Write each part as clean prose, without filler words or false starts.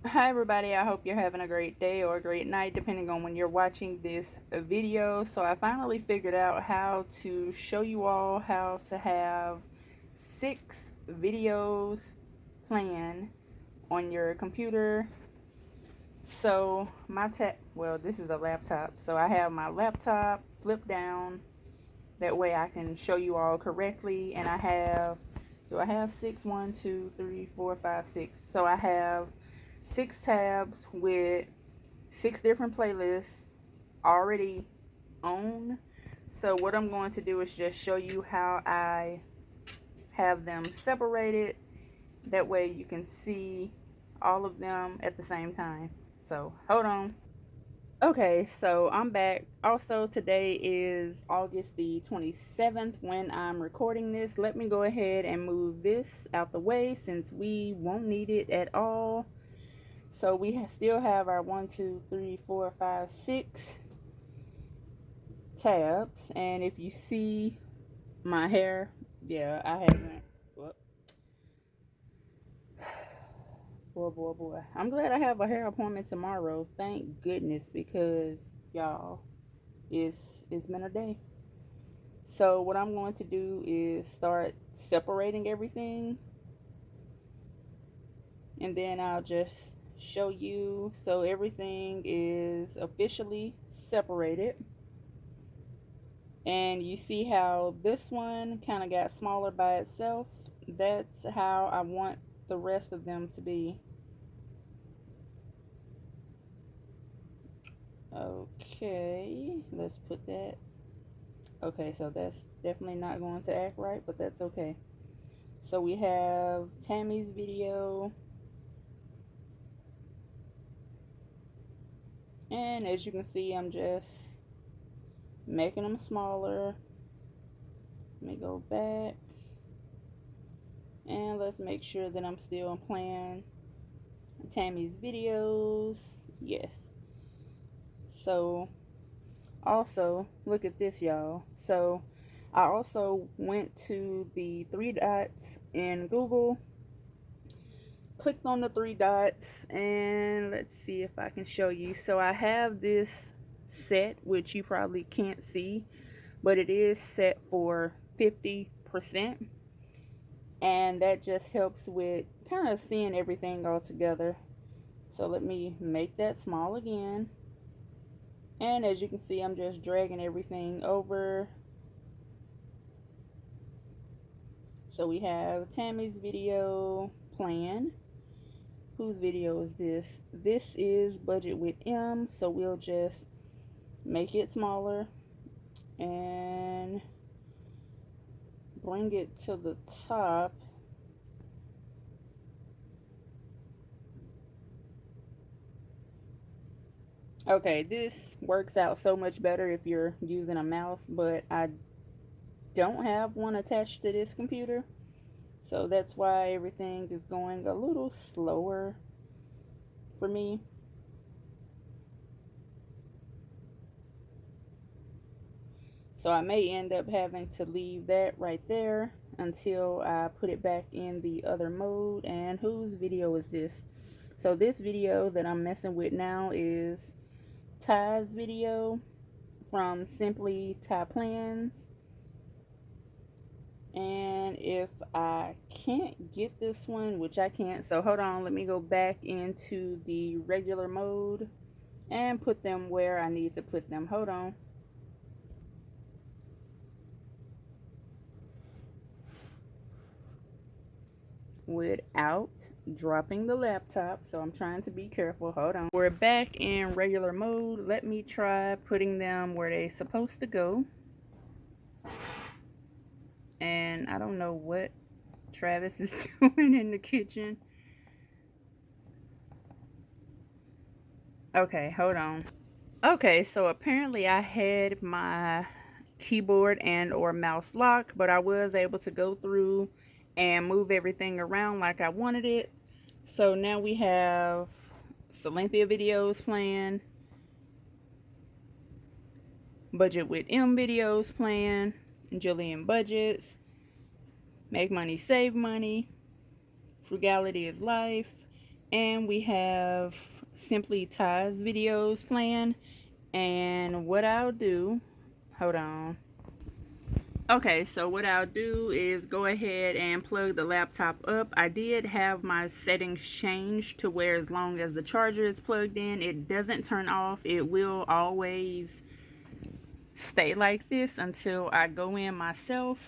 Hi everybody, I hope you're having a great day or a great night depending on when you're watching this video. So I finally figured out how to show you all how to have 6 videos planned on your computer. So this is a laptop, so I have my laptop flipped down, that way I can show you all correctly. And do I have 6? 1, 2, 3, 4, 5, 6. So I have 6 tabs with 6 different playlists already on. So what I'm going to do is just show you how I have them separated. That way you can see all of them at the same time. So hold on. Okay, so I'm back. Also, today is August the 27th when I'm recording this. Let me go ahead and move this out the way since we won't need it at all. So we still have our 1, 2, 3, 4, 5, 6 tabs. And if you see my hair, yeah, I haven't. Whoop. Boy. I'm glad I have a hair appointment tomorrow. Thank goodness, because y'all, it's been a day. So what I'm going to do is start separating everything, and then I'll just show you. So everything is officially separated, and you see how this one kind of got smaller by itself. That's how I want the rest of them to be. Okay, let's put that. Okay, so that's definitely not going to act right, but that's okay. So we have Tammy's video, and as you can see, I'm just making them smaller. Let me go back, and let's make sure that I'm still playing Tammy's videos. Yes. So also, look at this, y'all. So I also went to the 3 dots in Google, clicked on the 3 dots, and let's see if I can show you. So I have this set, which you probably can't see, but it is set for 50%, and that just helps with kind of seeing everything all together. So let me make that small again, and as you can see, I'm just dragging everything over. So we have Tammy's video plan. Whose video is this? This is Budget with M, so we'll just make it smaller and bring it to the top. Okay, this works out so much better if you're using a mouse, but I don't have one attached to this computer, so that's why everything is going a little slower for me. So I may end up having to leave that right there until I put it back in the other mode. And whose video is this? So this video that I'm messing with now is Ty's video from Simply Ty Plans. And if I can't get this one, which I can't, so hold on, let me go back into the regular mode and put them where I need to put them. Hold on. Without dropping the laptop, so I'm trying to be careful. Hold on. We're back in regular mode. Let me try putting them where they're supposed to go. And I don't know what Travis is doing in the kitchen. Okay, hold on. Okay, so apparently I had my keyboard and or mouse locked, but I was able to go through and move everything around like I wanted it. So now we have Salenthia videos playing, Budget with M videos playing, Jillian Budgets, Make Money Save Money, Frugality is Life, and we have Simply Ties videos playing. And what I'll do, hold on. Okay, so what I'll do is go ahead and plug the laptop up. I did have my settings changed to where as long as the charger is plugged in, it doesn't turn off. It will always stay like this until I go in myself.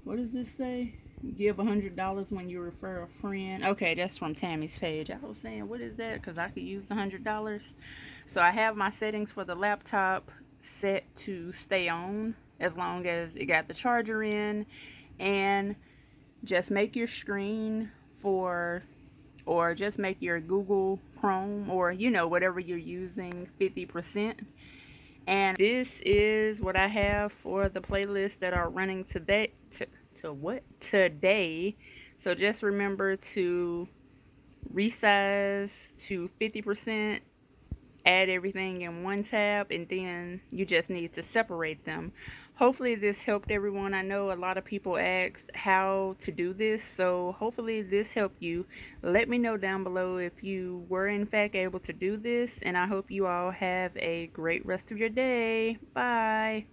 What does this say? Give $100 when you refer a friend. Okay, that's from Tammy's page. I was saying, what is that? Because I could use $100. So I have my settings for the laptop set to stay on as long as it got the charger in. And just make your screen for, or just make your Google Chrome, or you know, whatever you're using, 50%. And this is what I have for the playlists that are running today. Today. So just remember to resize to 50%, add everything in one tab, and then you just need to separate them. Hopefully this helped everyone. I know a lot of people asked how to do this, so hopefully this helped you. Let me know down below if you were in fact able to do this, and I hope you all have a great rest of your day. Bye.